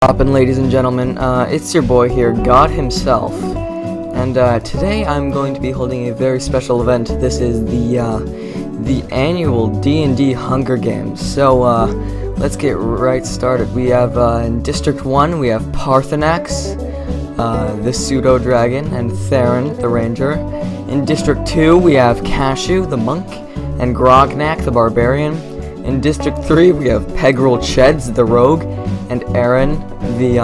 Poppin', ladies and gentlemen, it's your boy here, God himself, and today I'm going to be holding a very special event. This is the annual D&D Hunger Games. So let's get right started. We have in District 1 we have Parthenax, the pseudo dragon, and Theron, the ranger. In District 2 we have Cashew, the monk, and Grognak, the barbarian. In District 3 we have Pegral Cheds, the rogue, and Aaron, the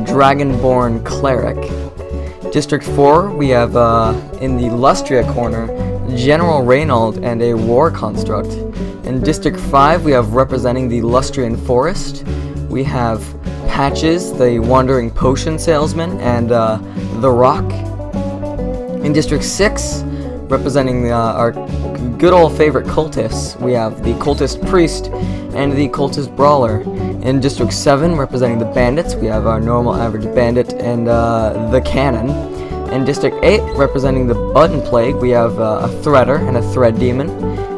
dragonborn cleric. District 4, we have in the Lustria corner, General Reynold and a war construct. In District 5, we have representing the Lustrian forest, we have Patches, the wandering potion salesman, and the Rock. In District 6, representing our good old favorite cultists, we have the cultist priest and the cultist brawler. In District 7, representing the bandits, we have our normal average bandit and the cannon. In District 8, representing the button plague, we have a threader and a thread demon.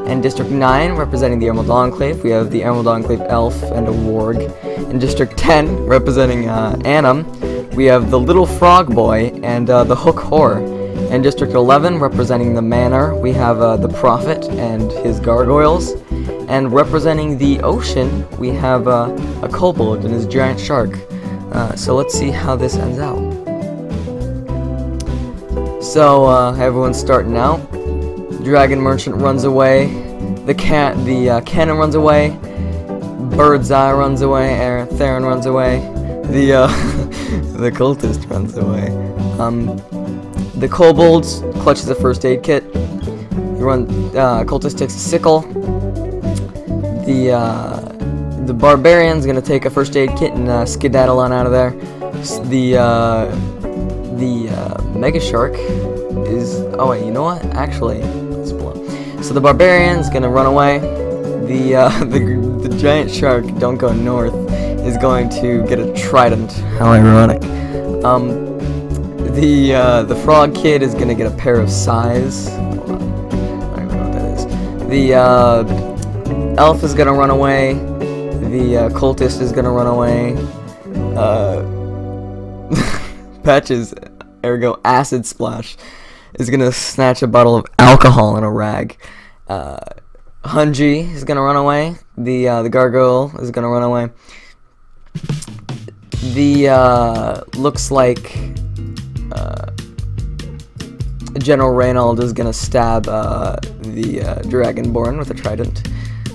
In District 9, representing the Emerald Enclave, we have the Emerald Enclave elf and a warg. In District 10, representing Annam, we have the little frog boy and the hook whore. In District 11, representing the manor, we have the prophet and his gargoyles. And representing the ocean, we have a kobold and his giant shark. So let's see how this ends out. So everyone's starting out. Dragon merchant runs away. The cannon runs away. Bird's eye runs away. Theron runs away. The the cultist runs away. The kobold clutches a first aid kit. Cultist takes a sickle. The barbarian's gonna take a first aid kit and skedaddle on out of there. The mega shark is. Oh wait, you know what? Actually, let's blow. So the barbarian's gonna run away. The giant shark, don't go north, is going to get a trident. How ironic. The frog kid is gonna get a pair of sais. Hold on. I don't even know what that is. The elf is gonna run away. The cultist is gonna run away. Patches, ergo acid splash, is gonna snatch a bottle of alcohol in a rag. Hunji is gonna run away. The gargoyle is gonna run away. Looks like General Reynold is gonna stab the dragonborn with a trident.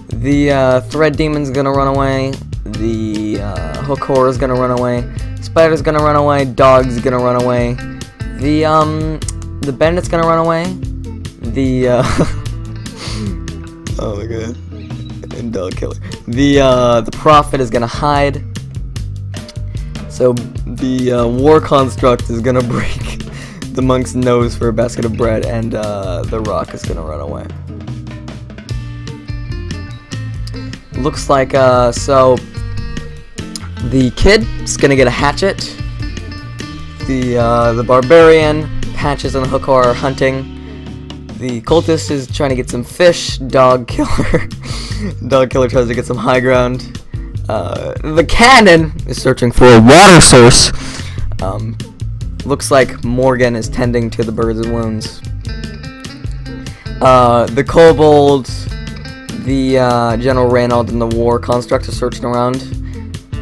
The thread demon's gonna run away. The hook whore is gonna run away. Spider's gonna run away. Dog's gonna run away. The bandit's gonna run away. Oh my god. And dog killer. The prophet is gonna hide. So the war construct is gonna break the monk's nose for a basket of bread, and the rock is gonna run away. Looks like so the kid is gonna get a hatchet. The barbarian, Patches, and the hook whore are hunting. The cultist is trying to get some fish. Dog killer tries to get some high ground. The cannon is searching for a water source. Looks like Morgan is tending to the bird's wounds. The kobold, the General Reynold, and the war construct are searching around.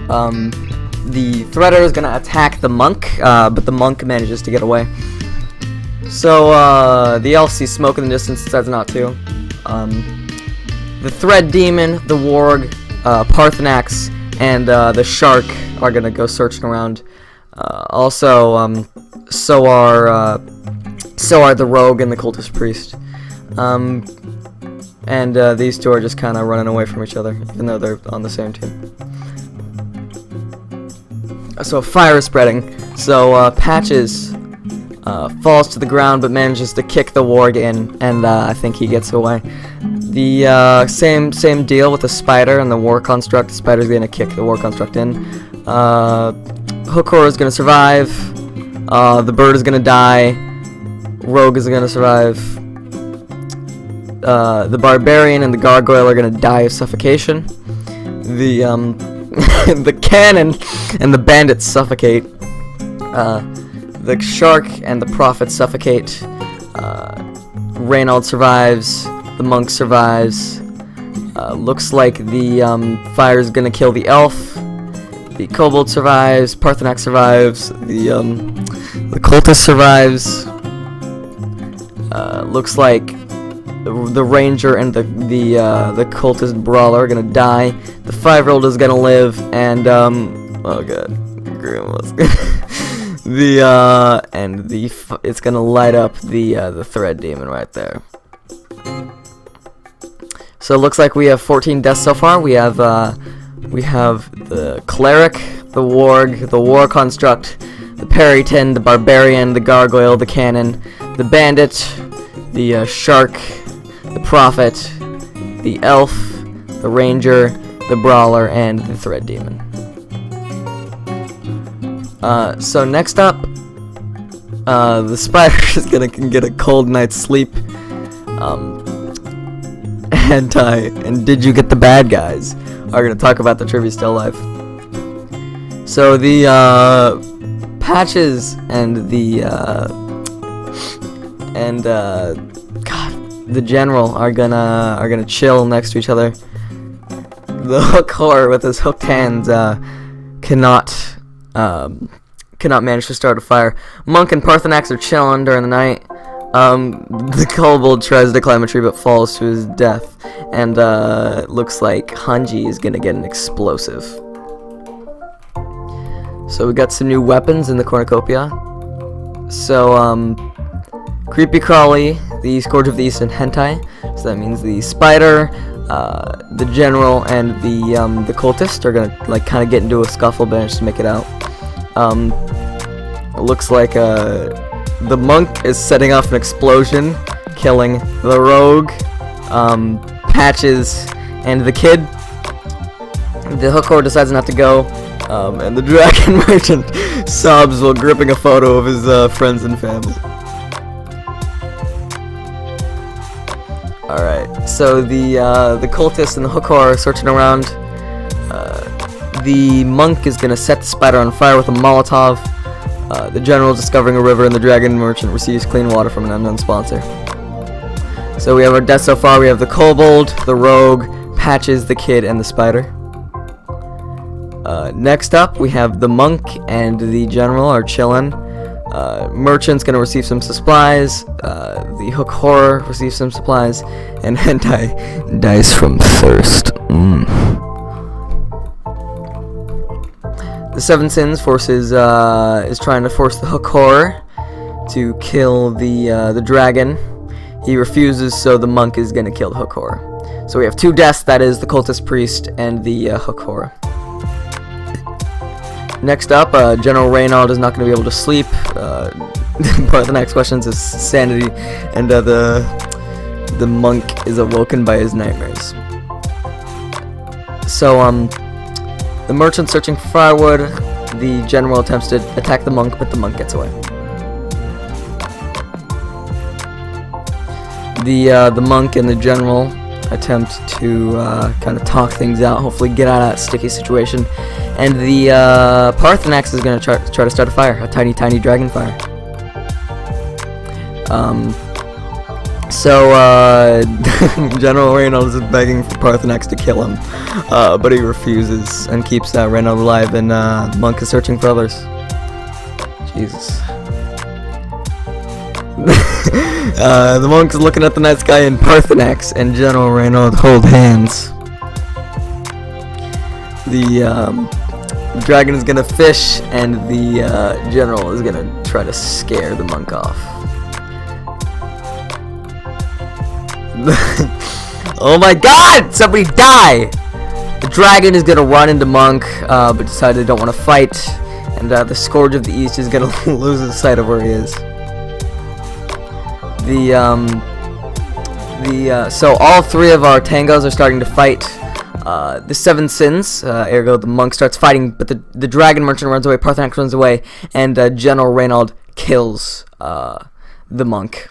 The threader is gonna attack the monk, but the monk manages to get away. So the elf sees smoke in the distance, decides not to. The thread demon, the warg, Parthenax, and the shark are gonna go searching around. So are the rogue and the cultist priest. And these two are just kind of running away from each other, even though they're on the same team. So fire is spreading. So Patches falls to the ground, but manages to kick the warg in, and I think he gets away. The same deal with the spider and the war construct. The spider's gonna kick the war construct in. Hook whore is gonna survive. The bird is gonna die. Rogue is gonna survive. The barbarian and the gargoyle are gonna die of suffocation. The the cannon and the bandits suffocate. The shark and the prophet suffocate. Reynold survives. The monk survives. Looks like the fire is gonna kill the elf. The kobold survives. Parthenax survives. The cultist survives. Looks like the ranger and the cultist brawler are gonna die. The 5-year-old is gonna live, and oh god, grandma's it's gonna light up the thread demon right there. So it looks like we have 14 deaths so far. We have the cleric, the warg, the war construct, the Perryton, the barbarian, the gargoyle, the cannon, the bandit, the shark, the prophet, the elf, the ranger, the brawler, and the thread demon. So next up, the spider is gonna get a cold night's sleep. And did you get the bad guys? Are gonna talk about the trivia still life. So the Patches and the general are gonna chill next to each other. The hook whore with his hooked hands cannot manage to start a fire. Monk and Parthenax are chilling during the night. The kobold tries to climb a tree but falls to his death, and looks like Hanji is gonna get an explosive. So we got some new weapons in the cornucopia. So Creepy Crawly, the Scourge of the East, and Hentai. So that means the spider, the general, and the cultist are gonna like kind of get into a scuffle, but just to make it out. It looks like the monk is setting off an explosion, killing the rogue, Patches, and the kid. The hook whore decides not to go, and the dragon merchant sobs while gripping a photo of his friends and family. Alright, so the cultist and the hook whore are searching around. The monk is gonna set the spider on fire with a Molotov. The general is discovering a river, and the dragon merchant receives clean water from an unknown sponsor. So we have our deaths so far. We have the kobold, the rogue, Patches, the kid, and the spider. Next up, we have the monk and the general are chilling. Merchant's gonna receive some supplies. The hook whore receives some supplies, and Hentai dies from thirst. The Seven Sins is trying to force the hook whore to kill the dragon. He refuses, so the monk is gonna kill the hook whore. So we have 2 deaths. That is the cultist priest and the hook whore. Next up, General Reynold is not going to be able to sleep. Part of the next questions is sanity, and the monk is awoken by his nightmares. So the merchant searching for firewood. The general attempts to attack the monk, but the monk gets away. The monk and the general attempt to kind of talk things out, hopefully get out of that sticky situation. And the Parthenax is going to try to start a fire, a tiny dragon fire. General Reynolds is begging for Parthenax to kill him, but he refuses and keeps Reynolds alive, and Monk is searching for others. Jesus. The monk is looking at the night sky, and Parthenax and General Reynolds hold hands. The dragon is gonna fish, and the general is gonna try to scare the monk off. Oh my god! Somebody die! The dragon is gonna run into Monk, but decide they don't want to fight, and the Scourge of the East is gonna lose his sight of where he is. So all 3 of our tangos are starting to fight. The 7 sins, ergo the monk starts fighting, but the dragon merchant runs away, Parthenax runs away, and General Reynald kills the monk.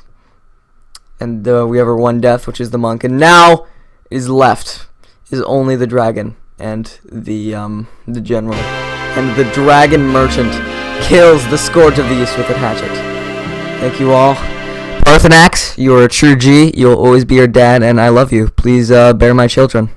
And we have our 1 death, which is the monk, and now is left is only the dragon. and the general. And the dragon merchant kills the Scourge of the East with a hatchet. Thank you all. Parthenax, you are a true G. You'll always be your dad, and I love you. Please bear my children.